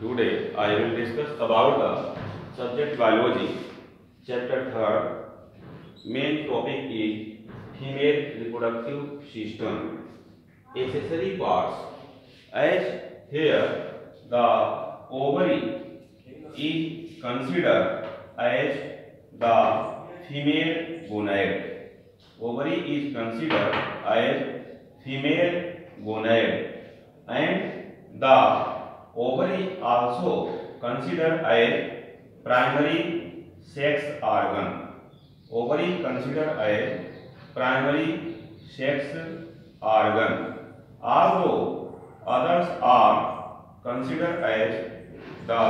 Today I will discuss about the subject biology, chapter 3rd. Main topic is female reproductive system. Accessory parts. As here the ovary is considered as the female gonad. Ovary is considered as female gonad, and the ovary also considered as primary sex organ. Ovary considered as primary sex organ. Although others are considered as the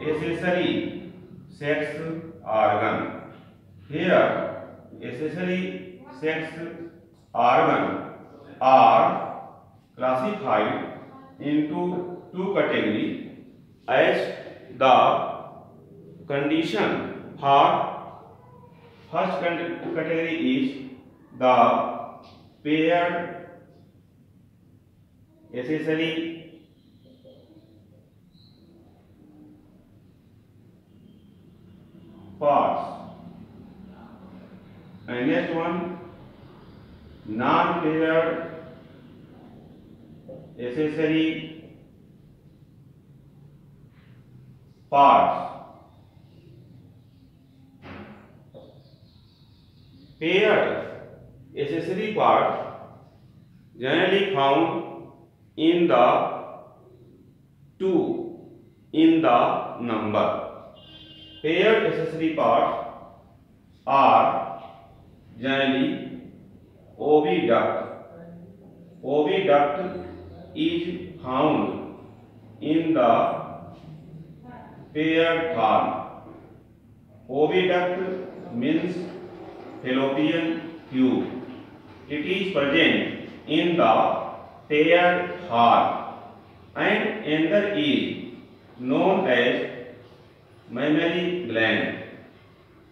accessory sex organ. Here, accessory sex organ are classified into two categories as the condition for first category is the paired accessory parts, and next one non-paired accessory parts. Paired accessory parts generally found in the two in the number. Paired accessory parts are generally oviduct. Oviduct is found in the paired form. Oviduct means fallopian tube. It is present in the paired form, and another is known as mammary gland.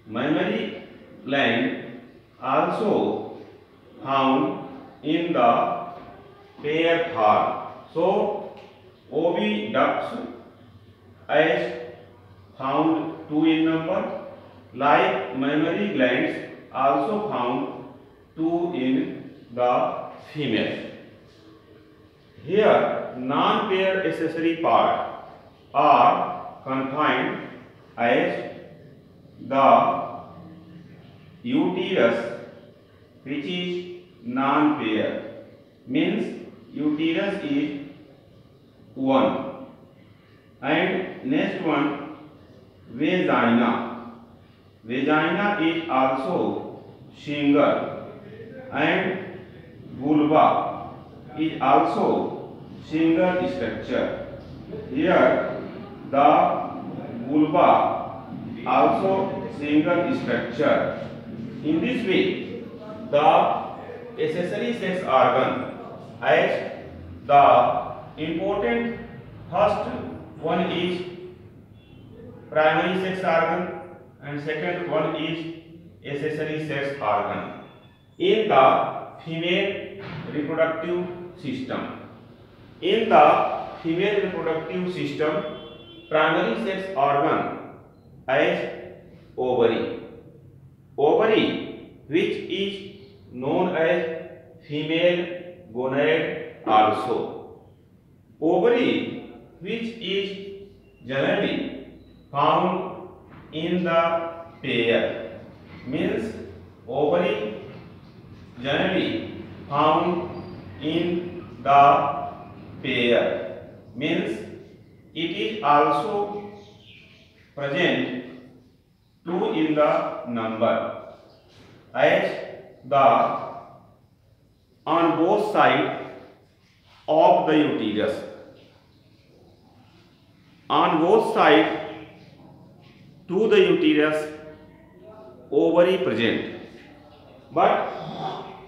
Mammary gland also found in the paired form. So, oviducts as found two in number, like mammary glands also found two in the female. Here, non-paired accessory parts are confined as the uterus, which is non-paired, means uterus is one, and next one vagina. Vagina is also single, and vulva is also single structure. Here the vulva also single structure. In this way, the accessory sex organ as the important first one is primary sex organ, and second one is accessory sex organ in the female reproductive system. In the female reproductive system, primary sex organ as ovary. Ovary, which is known as female gonad also. Ovary, which is generally found in the pair, means ovary generally found in the pair, means it is also present two in the number, as the on both sides of the uterus. On both sides to the uterus, ovary present, but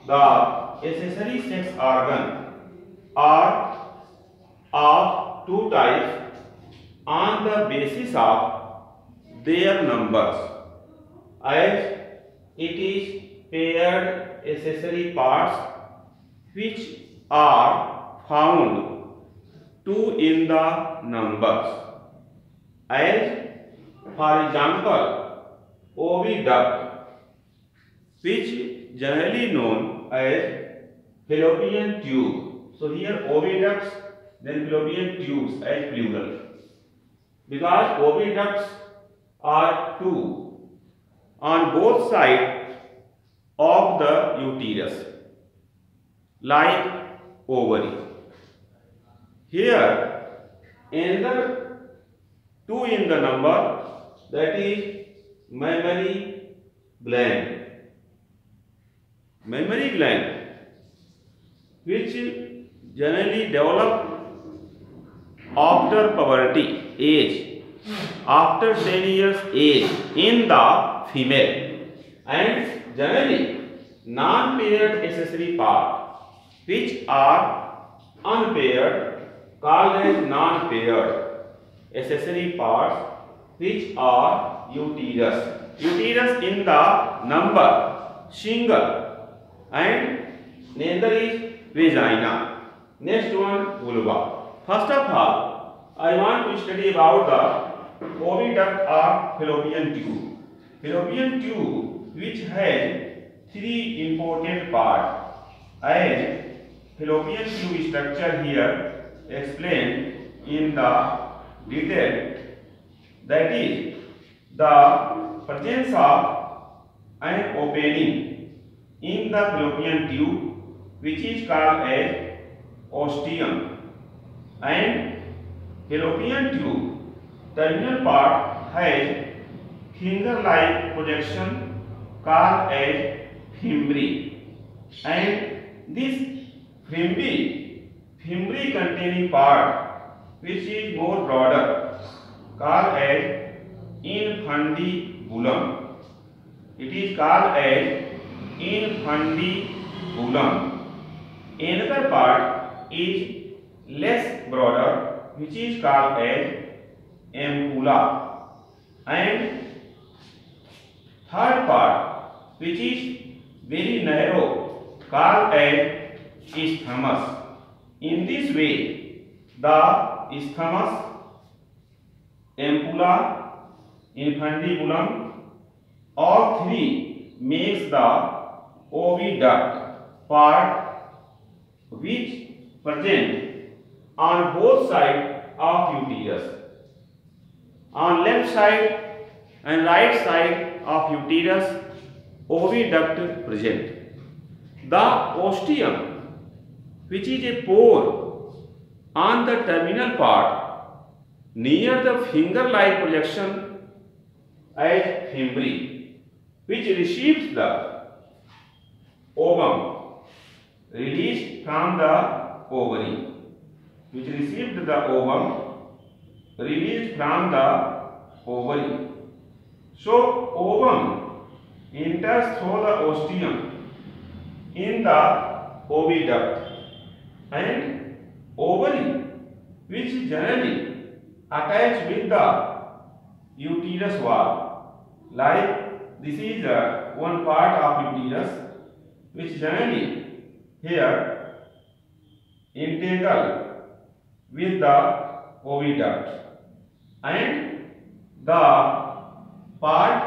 the accessory sex organ are of two types on the basis of their numbers, as it is paired accessory parts which are found 2 in the numbers. As for example, oviduct, which generally known as fallopian tube. So here oviducts, then fallopian tubes as plural, because oviducts are two on both sides of the uterus, like ovary. Here another 2 in the number, that is mammary gland. Mammary gland, which generally develop after puberty age, after 10 years age in the female, and generally non-paired accessory part, which are unpaired, called as non-paired accessory parts, which are uterus. Uterus in the number single, and neither is vagina. Next one, vulva. First of all, I want to study about the oviduct or fallopian tube. Fallopian tube, which has 3 important parts, as fallopian tube structure here explained in the detail, that is the presence of an opening in the fallopian tube, which is called as ostium, and fallopian tube terminal part has finger-like projection called as fimbriae, and this fimbriae containing part, which is more broader, called as infundibulum. It is called as infundibulum. Another part is less broader, which is called as ampulla, and third part, which is very narrow, called as isthmus. In this way, the isthmus, ampulla, infundibulum, all three makes the oviduct part, which present on both sides of uterus. On left side and right side of uterus, oviduct present. The ostium, which is a pore on the terminal part near the finger-like projection as fimbriae, which receives the ovum released from the ovary, which received the ovum released from the ovary. So ovum enters through the ostium in the oviduct, and ovary, which generally attached with the uterus wall, like this is one part of uterus, which generally here entangled with the oviduct, and the part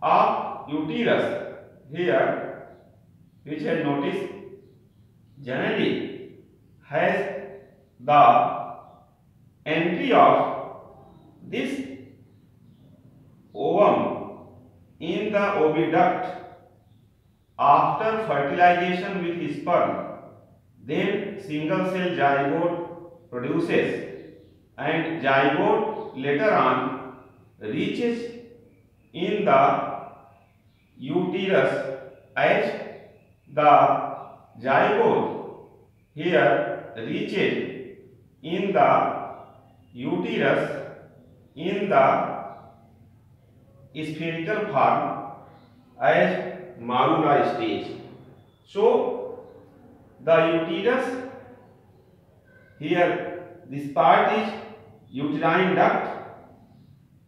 of uterus here, which I noticed, generally has the entry of this ovum in the oviduct after fertilization with sperm. Then single cell zygote produces, and zygote later on reaches in the uterus, as the zygote here reaches in the uterus in the spherical form as Marula stage. So the uterus here, this part is uterine duct,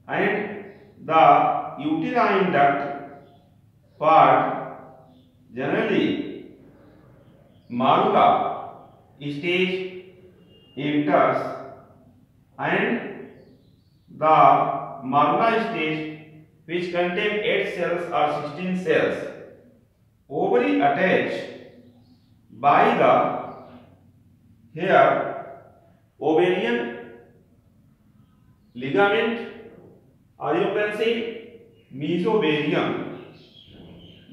and the uterine duct part generally Marula stage enters and the Marula stage, which contain 8 cells or 16 cells, ovary attached by the here ovarian ligament, or you can say mesothelium,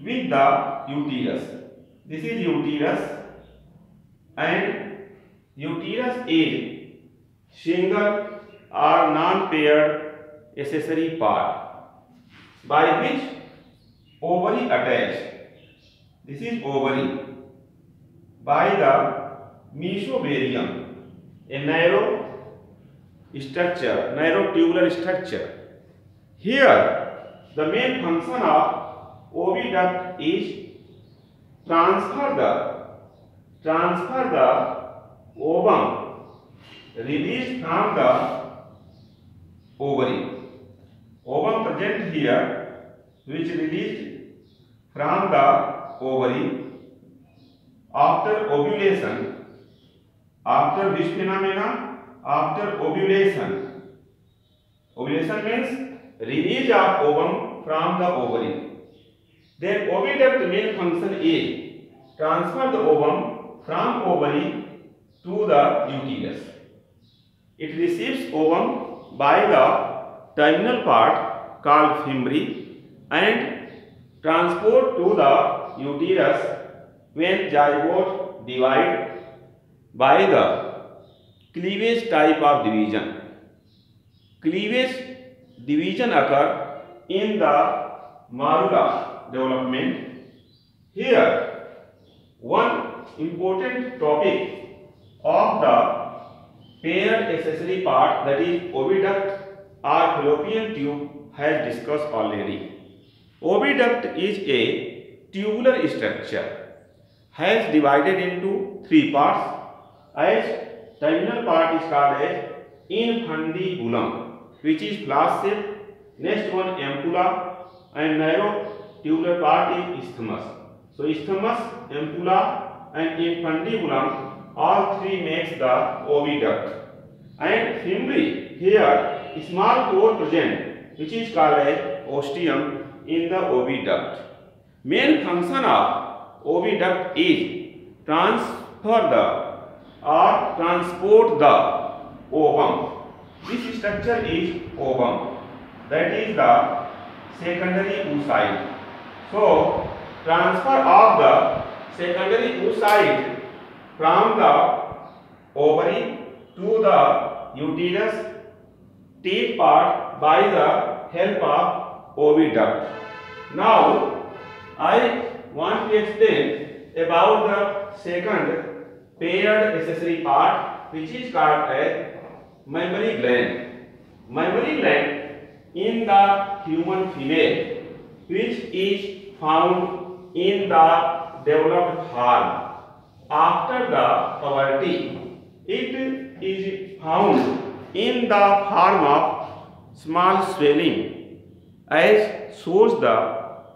with the uterus. This is uterus, and uterus is single or non-paired accessory part by which ovary attached. This is ovary by the mesothelium, a narrow structure, narrow tubular structure. Here the main function of oviduct is transfer the ovum released from the ovary. Ovum present here, which released from the ovary after ovulation. After this phenomena, after ovulation. Ovulation means release of ovum from the ovary. Then oviduct main function is transfer the ovum from ovary to the uterus. It receives ovum by the terminal part called fimbriae and transport to the uterus when zygote divide by the cleavage type of division. Cleavage division occur in the Marula development. Here, one important topic of the paired accessory part, that is oviduct or fallopian tube, has discussed already. Oviduct is a tubular structure, has divided into 3 parts, as terminal part is called as infundibulum, which is flask shaped. Next one ampulla, and narrow tubular part is isthmus. So isthmus, ampulla and infundibulum, all 3 makes the oviduct. And fimbriae, here small pore present, which is called as ostium in the oviduct. Main function of oviduct is transfer the or transport the ovum. This structure is ovum, that is the secondary oocyte. So transfer of the secondary oocyte from the ovary to the uterus take part by the help of oviduct. Now I want to explain about the second paired accessory part, which is called as mammary gland. Mammary gland in the human female, which is found in the developed form after the puberty. It is found in the form of small swelling, as shows the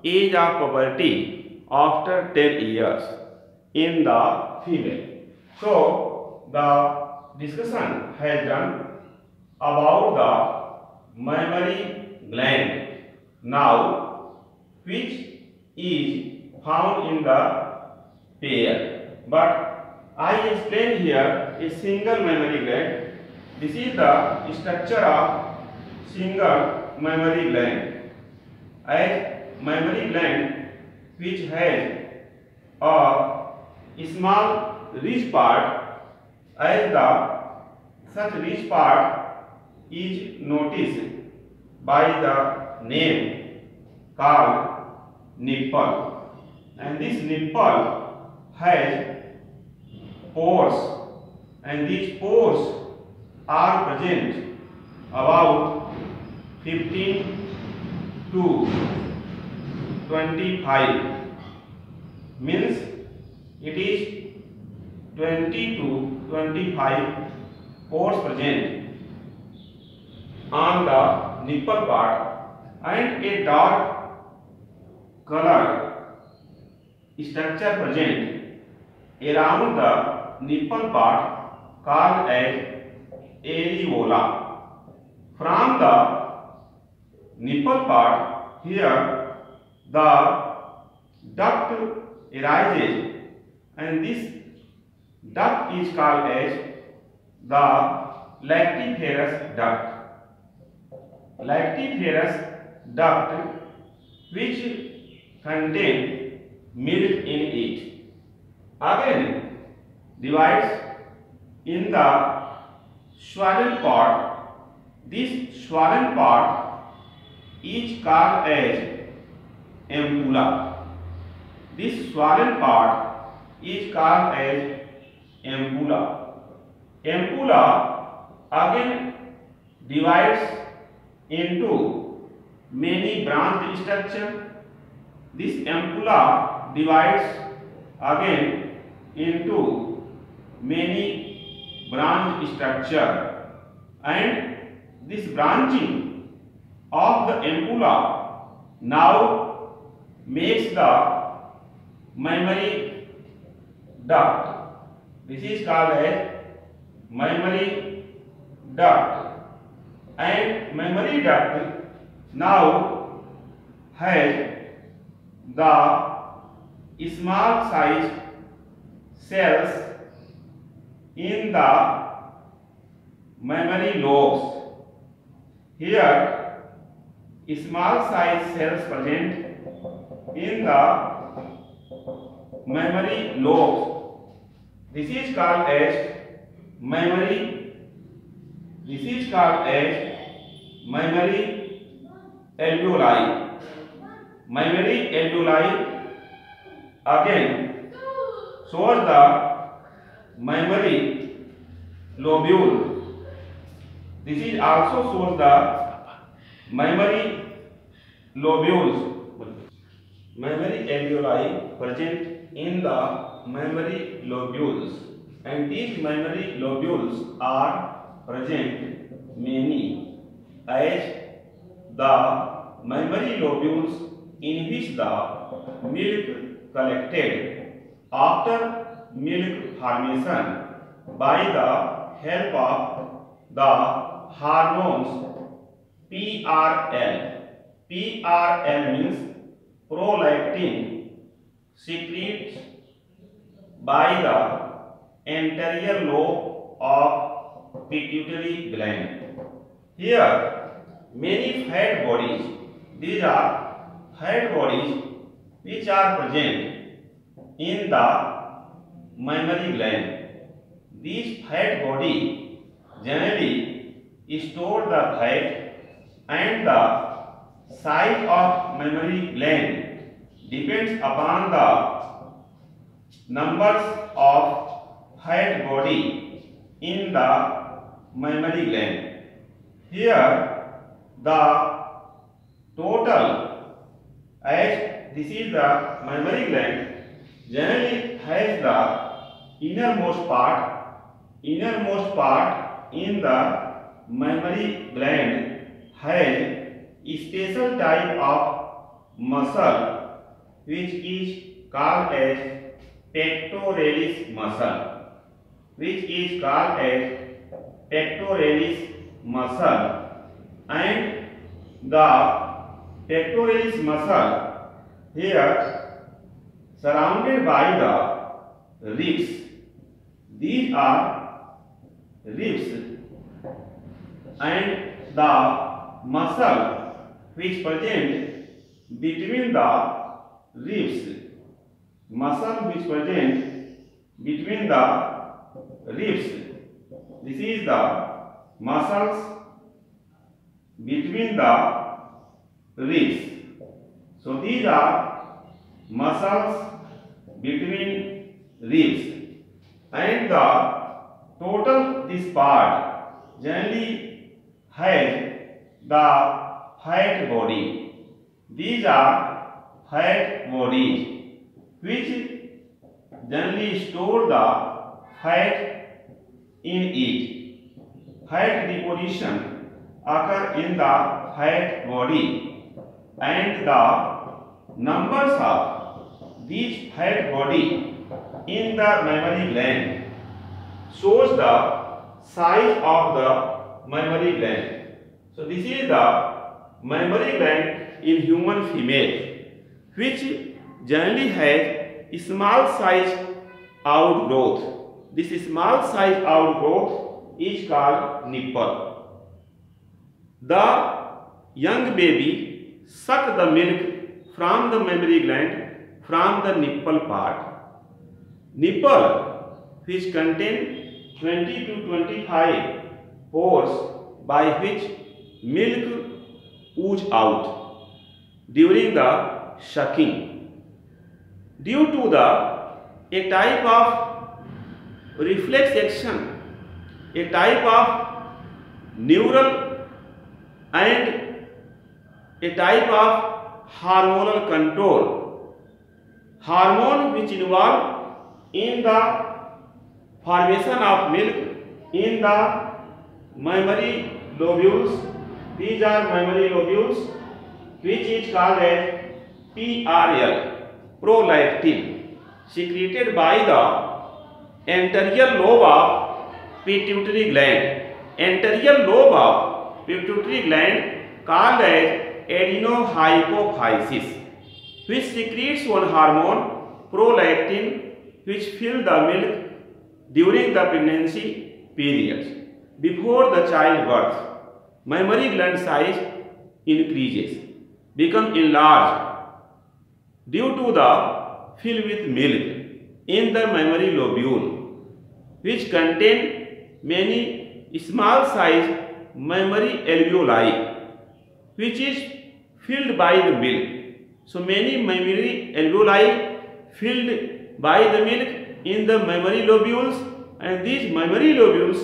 age of puberty after 10 years in the female. So the discussion has done about the mammary gland, now which is found in the pair. But I explain here a single mammary gland. This is the structure of single mammary gland. As mammary gland, which has a small rich part, as the such rich part is noticed by the name called nipple, and this nipple has pores, and these pores are present about 15 to 25, means it is 20 to 25 pores present on the nipple part, and a dark color structure present around the nipple part, called as areola. From the nipple part, here the duct arises, and this duct is called as the lactiferous duct. Lactiferous duct which contain milk in it. Again divides in the swollen part. This swollen part is called as ampulla. This swollen part is called as ampulla. Ampulla again divides into many branched structure. This ampulla divides again into many branched structure, and this branching of the ampulla now makes the mammary duct. This is called as mammary duct, and mammary duct now has the small sized cells in the mammary lobes. Here small sized cells present in the mammary lobes. This is called as mammary. This is called as mammary alveoli. Mammary alveoli again shows the mammary lobule. This is also shows the mammary lobules. Mammary alveoli present in the mammary lobules, and these mammary lobules are present many, as the mammary lobules in which the milk collected after milk formation by the help of the hormones PRL. PRL means prolactin, secretes by the anterior lobe of pituitary gland. Here many fat bodies, these are fat bodies which are present in the mammary gland. These fat body generally store the fat, and the size of mammary gland depends upon the numbers of fat body in the mammary gland. Here the total, as this is the mammary gland, generally has the innermost part in the mammary gland has a special type of muscle which is called as pectoralis muscle, and the pectoralis muscle here surrounded by the ribs. These are ribs, and the muscle which present between the ribs, this is the muscles between the ribs. So these are muscles between ribs, and the total this part generally has the fat body. These are fat bodies which generally store the fat in it. Fat deposition occur in the fat body, and the numbers of these fat body in the mammary gland shows the size of the mammary gland. So this is the mammary gland in human female, which generally has small size outgrowth. This small size outgrowth is called nipple. The young baby suck the milk from the mammary gland from the nipple part. Nipple, which contain 20 to 25 pores by which milk ooze out during the sucking. Due to a type of reflex action, a type of neural and a type of hormonal control, hormone which involve in the formation of milk in the mammary lobules. These are mammary lobules, which is called as PRL, prolactin, secreted by the anterior lobe of pituitary gland. Anterior lobe of pituitary gland called as adenohypophysis, which secretes one hormone, prolactin, which fill the milk during the pregnancy period. Before the childbirth, mammary gland size increases, become enlarged due to the fill with milk in the mammary lobule, which contain many small size mammary alveoli, which is filled by the milk. So many mammary alveoli filled by the milk in the mammary lobules, and these mammary lobules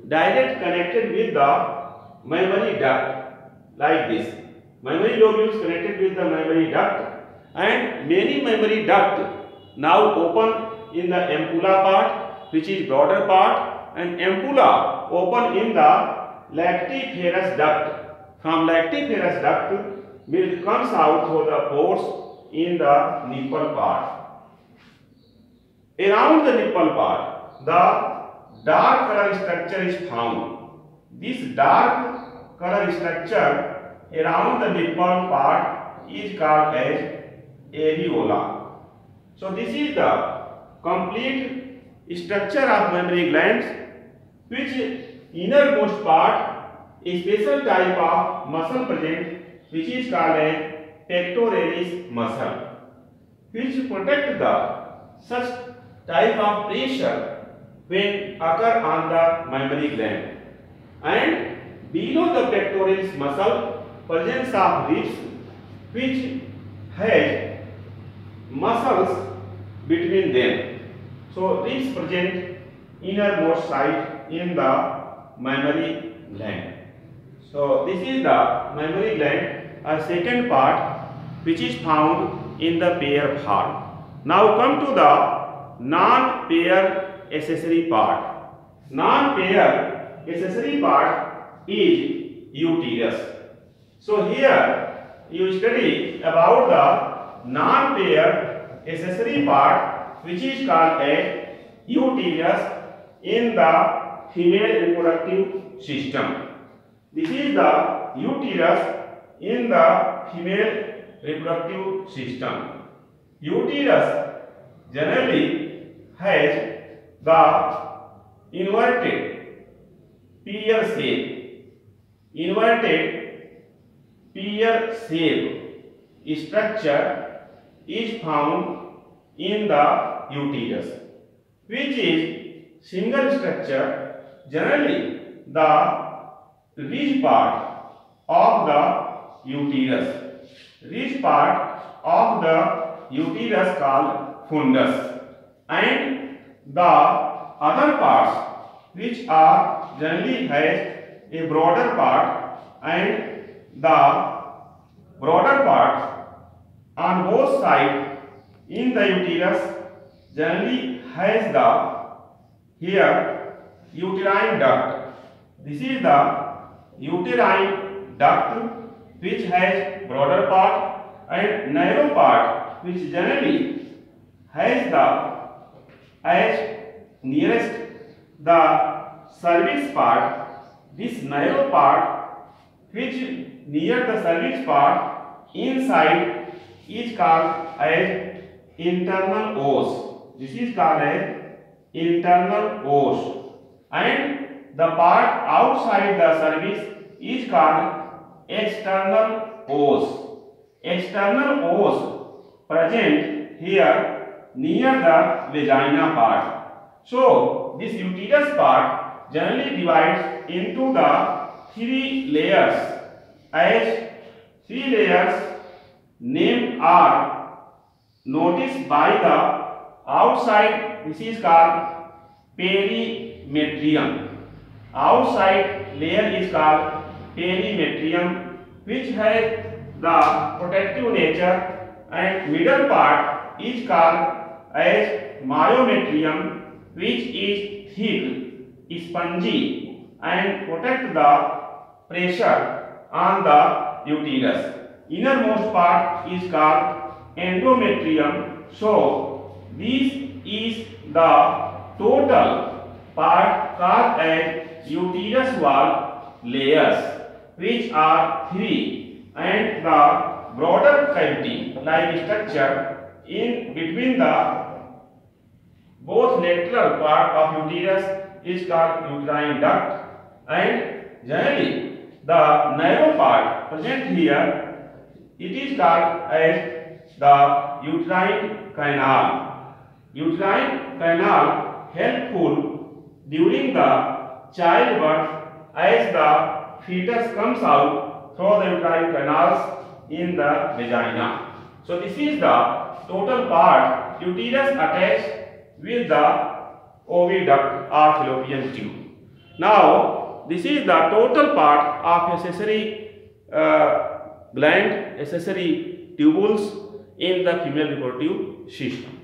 direct connected with the mammary duct like this. Mammary lobules connected with the mammary duct, and many mammary duct now open in the ampulla part, which is broader part, and ampulla open in the lactiferous duct. From lactiferous duct, milk comes out through the pores in the nipple part. Around the nipple part, the dark color structure is found. This dark color structure around the nipple part is called as areola. So this is the complete structure of mammary glands, which innermost part, a special type of muscle present, which is called as pectoralis muscle, which protect the such type of pressure when occur on the mammary gland. And below the pectoralis muscle, presence of ribs, which has muscles between them. So ribs present innermost side in the mammary gland. So this is the mammary gland, a second part which is found in the pair part. Now come to the non-pair accessory part. Non-pair accessory part is uterus. So here you study about the non-pair accessory part, which is called as uterus in the female reproductive system. This is the uterus in the female reproductive system. Uterus generally has the inverted pear shape. Inverted pear shape structure is found in the uterus, which is single structure. Generally, the ridge part of the uterus, ridge part of the uterus called fundus, and the other parts which are generally has a broader part, and the broader parts on both sides in the uterus generally has the here uterine duct. This is the uterine duct, which has broader part and narrow part, which generally has the as nearest the cervix part, this narrow part which near the cervix part inside is called as internal os. This is called as internal os, and the part outside the cervix is called external os. External os present here near the vagina part. So this uterus part generally divides into the three layers, as three layers named are noticed by the outside. This is called perimetrium. Outside layer is called perimetrium, which has the protective nature, and middle part is called as myometrium, which is thick, spongy, and protect the pressure on the uterus. Innermost part is called endometrium. So this is the total part called as uterus wall layers, which are three, and the broader cavity like structure in between the both lateral part of uterus is called uterine duct, and generally the narrow part present here, it is called as the uterine canal. Uterine canal helpful during the childbirth, as the fetus comes out through the uterine canals in the vagina. So this is the total part uterus attached with the oviduct or fallopian tube. Now this is the total part of accessory gland, accessory tubules in the female reproductive system.